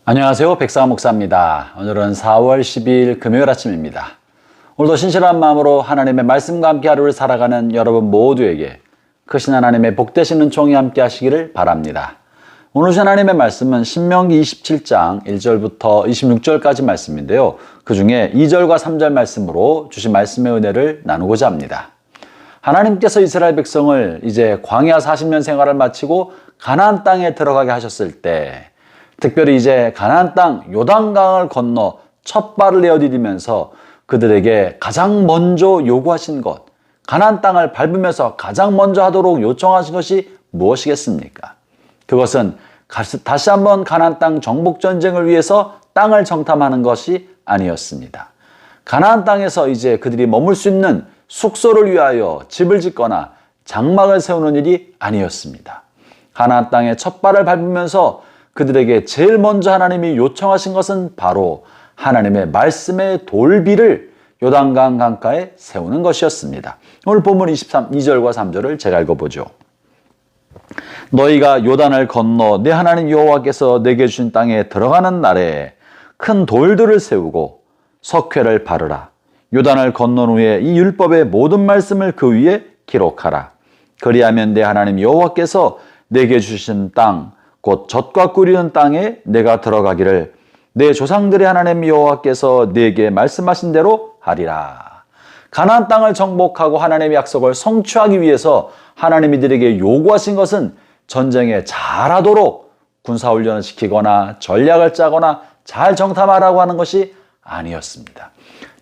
안녕하세요. 백상환 목사입니다. 오늘은 4월 12일 금요일 아침입니다. 오늘도 신실한 마음으로 하나님의 말씀과 함께 하루를 살아가는 여러분 모두에게 크신 하나님의 복되신 은총이 함께 하시기를 바랍니다. 오늘 하나님의 말씀은 신명기 27장 1절부터 26절까지 말씀인데요. 그 중에 2절과 3절 말씀으로 주신 말씀의 은혜를 나누고자 합니다. 하나님께서 이스라엘 백성을 이제 광야 40년 생활을 마치고 가나안 땅에 들어가게 하셨을 때 특별히 이제 가나안 땅 요단강을 건너 첫 발을 내어디디면서 그들에게 가장 먼저 요구하신 것, 가나안 땅을 밟으면서 가장 먼저 하도록 요청하신 것이 무엇이겠습니까? 그것은 다시 한번 가나안 땅 정복 전쟁을 위해서 땅을 정탐하는 것이 아니었습니다. 가나안 땅에서 이제 그들이 머물 수 있는 숙소를 위하여 집을 짓거나 장막을 세우는 일이 아니었습니다. 가나안 땅의 첫 발을 밟으면서 그들에게 제일 먼저 하나님이 요청하신 것은 바로 하나님의 말씀의 돌비를 요단강 강가에 세우는 것이었습니다. 오늘 본문 2절과 3절을 제가 읽어보죠. 너희가 요단을 건너 내 하나님 여호와께서 내게 주신 땅에 들어가는 날에 큰 돌들을 세우고 석회를 바르라. 요단을 건넌 후에 이 율법의 모든 말씀을 그 위에 기록하라. 그리하면 내 하나님 여호와께서 내게 주신 땅 곧 젖과 꿀이는 땅에 내가 들어가기를 내 조상들의 하나님 여호와께서 내게 말씀하신 대로 하리라. 가나안 땅을 정복하고 하나님의 약속을 성취하기 위해서 하나님이 이들에게 요구하신 것은 전쟁에 잘하도록 군사훈련을 시키거나 전략을 짜거나 잘 정탐하라고 하는 것이 아니었습니다.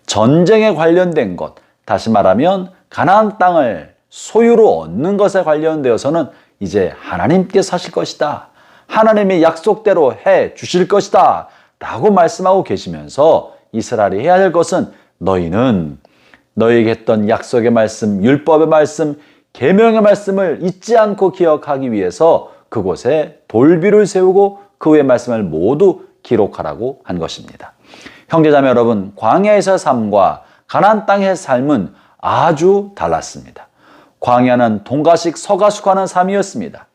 전쟁에 관련된 것, 다시 말하면 가나안 땅을 소유로 얻는 것에 관련되어서는 이제 하나님께서 하실 것이다. 하나님의 약속대로 해 주실 것이다 라고 말씀하고 계시면서 이스라엘이 해야 할 것은 너희는 너희에게 했던 약속의 말씀, 율법의 말씀, 계명의 말씀을 잊지 않고 기억하기 위해서 그곳에 돌비를 세우고 그 후의 말씀을 모두 기록하라고 한 것입니다. 형제자매 여러분, 광야에서의 삶과 가나안 땅의 삶은 아주 달랐습니다. 광야는 동가식 서가숙하는 삶이었습니다.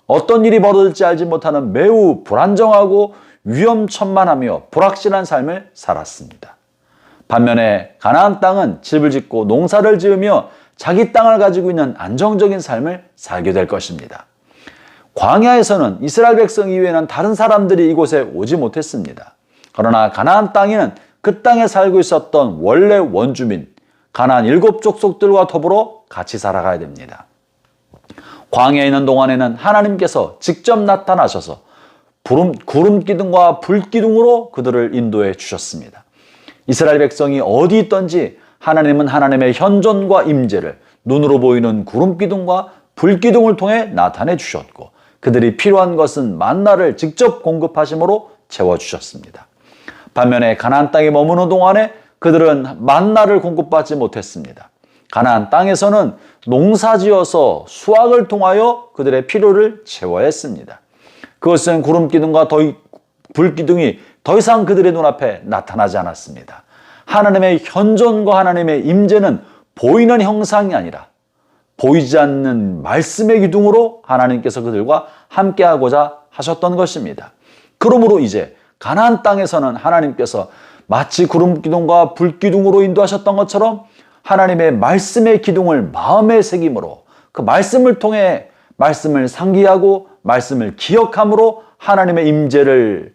어떤 일이 벌어질지 알지 못하는 매우 불안정하고 위험천만하며 불확실한 삶을 살았습니다. 반면에 가나안 땅은 집을 짓고 농사를 지으며 자기 땅을 가지고 있는 안정적인 삶을 살게 될 것입니다. 광야에서는 이스라엘 백성 이외에는 다른 사람들이 이곳에 오지 못했습니다. 그러나 가나안 땅에는 그 땅에 살고 있었던 원래 원주민, 가나안 7 족속들과 더불어 같이 살아가야 됩니다. 광야에 있는 동안에는 하나님께서 직접 나타나셔서 구름 기둥과 불 기둥으로 그들을 인도해 주셨습니다. 이스라엘 백성이 어디 있든지 하나님은 하나님의 현존과 임재를 눈으로 보이는 구름 기둥과 불 기둥을 통해 나타내 주셨고 그들이 필요한 것은 만나를 직접 공급하심으로 채워 주셨습니다. 반면에 가나안 땅에 머무는 동안에 그들은 만나를 공급받지 못했습니다. 가나안 땅에서는 농사지어서 수확을 통하여 그들의 필요를 채워야 했습니다. 그것은 구름기둥과 불기둥이 더 이상 그들의 눈앞에 나타나지 않았습니다. 하나님의 현존과 하나님의 임재는 보이는 형상이 아니라 보이지 않는 말씀의 기둥으로 하나님께서 그들과 함께하고자 하셨던 것입니다. 그러므로 이제 가나안 땅에서는 하나님께서 마치 구름기둥과 불기둥으로 인도하셨던 것처럼 하나님의 말씀의 기둥을 마음에 새김으로 그 말씀을 통해 말씀을 상기하고 말씀을 기억함으로 하나님의 임재를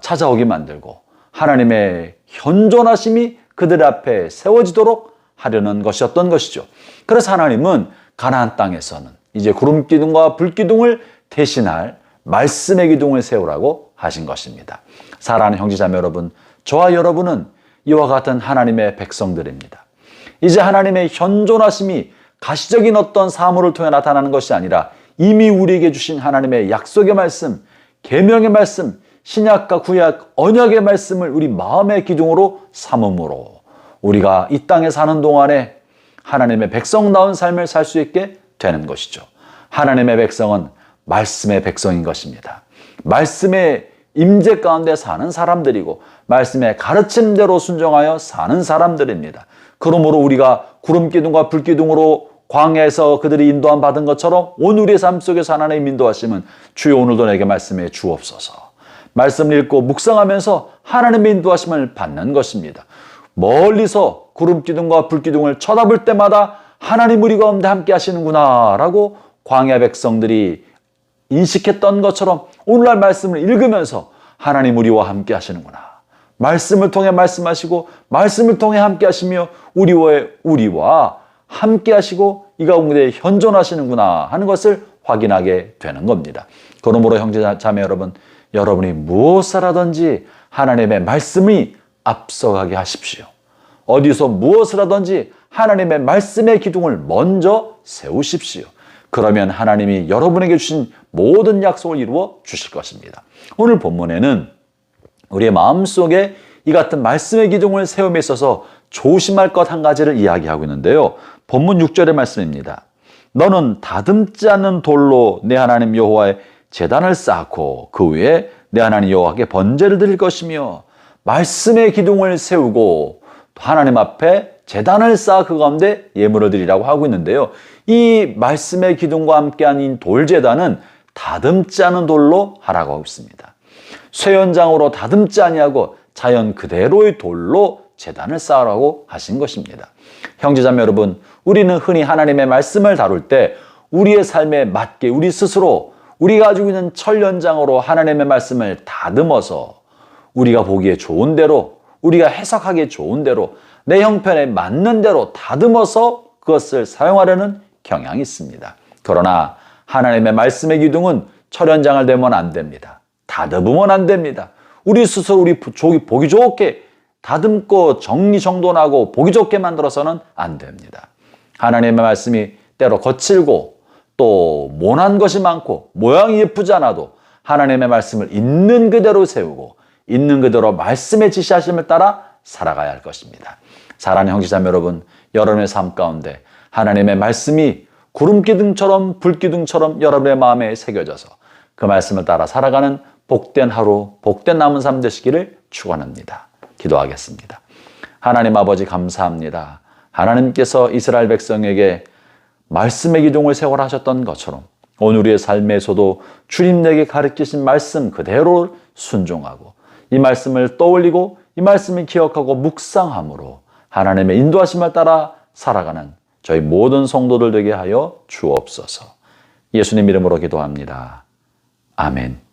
찾아오게 만들고 하나님의 현존하심이 그들 앞에 세워지도록 하려는 것이었던 것이죠. 그래서 하나님은 가나안 땅에서는 이제 구름기둥과 불기둥을 대신할 말씀의 기둥을 세우라고 하신 것입니다. 사랑하는 형제자매 여러분, 저와 여러분은 이와 같은 하나님의 백성들입니다. 이제 하나님의 현존하심이 가시적인 어떤 사물을 통해 나타나는 것이 아니라 이미 우리에게 주신 하나님의 약속의 말씀, 계명의 말씀, 신약과 구약, 언약의 말씀을 우리 마음의 기둥으로 삼음으로 우리가 이 땅에 사는 동안에 하나님의 백성다운 삶을 살 수 있게 되는 것이죠. 하나님의 백성은 말씀의 백성인 것입니다. 말씀의 임재 가운데 사는 사람들이고 말씀의 가르침대로 순종하여 사는 사람들입니다. 그러므로 우리가 구름기둥과 불기둥으로 광야에서 그들이 인도함 받은 것처럼 오늘 우리의 삶 속에서 하나님의 인도하심은 주여 오늘도 내게 말씀해 주옵소서. 말씀을 읽고 묵상하면서 하나님의 인도하심을 받는 것입니다. 멀리서 구름기둥과 불기둥을 쳐다볼 때마다 하나님 우리 가운데 함께 하시는구나 라고 광야 백성들이 인식했던 것처럼 오늘날 말씀을 읽으면서 하나님 우리와 함께 하시는구나. 말씀을 통해 말씀하시고 말씀을 통해 함께 하시며 우리와 함께 하시고 이 가운데 현존하시는구나 하는 것을 확인하게 되는 겁니다. 그러므로 형제 자매 여러분, 여러분이 무엇을 하든지 하나님의 말씀이 앞서가게 하십시오. 어디서 무엇을 하든지 하나님의 말씀의 기둥을 먼저 세우십시오. 그러면 하나님이 여러분에게 주신 모든 약속을 이루어 주실 것입니다. 오늘 본문에는 우리의 마음속에 이 같은 말씀의 기둥을 세움에 있어서 조심할 것 한 가지를 이야기하고 있는데요. 본문 6절의 말씀입니다. 너는 다듬지 않는 돌로 내 하나님 여호와의 제단을 쌓고 그 위에 내 하나님 여호와께 번제를 드릴 것이며 말씀의 기둥을 세우고 하나님 앞에 제단을 쌓아 그 가운데 예물을 드리라고 하고 있는데요. 이 말씀의 기둥과 함께한 이 돌제단은 다듬지 않은 돌로 하라고 하고 있습니다. 쇠연장으로 다듬지 아니하고 자연 그대로의 돌로 제단을 쌓으라고 하신 것입니다. 형제자매 여러분, 우리는 흔히 하나님의 말씀을 다룰 때 우리의 삶에 맞게 우리 스스로 우리가 가지고 있는 철연장으로 하나님의 말씀을 다듬어서 우리가 보기에 좋은 대로, 우리가 해석하기에 좋은 대로, 내 형편에 맞는 대로 다듬어서 그것을 사용하려는 경향이 있습니다. 그러나 하나님의 말씀의 기둥은 철연장을 대면 안 됩니다. 다듬으면 안 됩니다. 우리 스스로 우리 보기 좋게 다듬고 정리정돈하고 보기 좋게 만들어서는 안 됩니다. 하나님의 말씀이 때로 거칠고 또 모난 것이 많고 모양이 예쁘지 않아도 하나님의 말씀을 있는 그대로 세우고 있는 그대로 말씀의 지시하심을 따라 살아가야 할 것입니다. 사랑하는 형제자매 여러분, 여러분의 삶 가운데 하나님의 말씀이 구름기둥처럼 불기둥처럼 여러분의 마음에 새겨져서 그 말씀을 따라 살아가는 복된 하루, 복된 남은 삶 되시기를 축원합니다. 기도하겠습니다. 하나님 아버지 감사합니다. 하나님께서 이스라엘 백성에게 말씀의 기둥을 세워라 하셨던 것처럼 오늘 우리의 삶에서도 주님에게 가르치신 말씀 그대로 순종하고 이 말씀을 떠올리고 이 말씀을 기억하고 묵상함으로 하나님의 인도하심을 따라 살아가는 저희 모든 성도들 되게 하여 주옵소서. 예수님 이름으로 기도합니다. 아멘.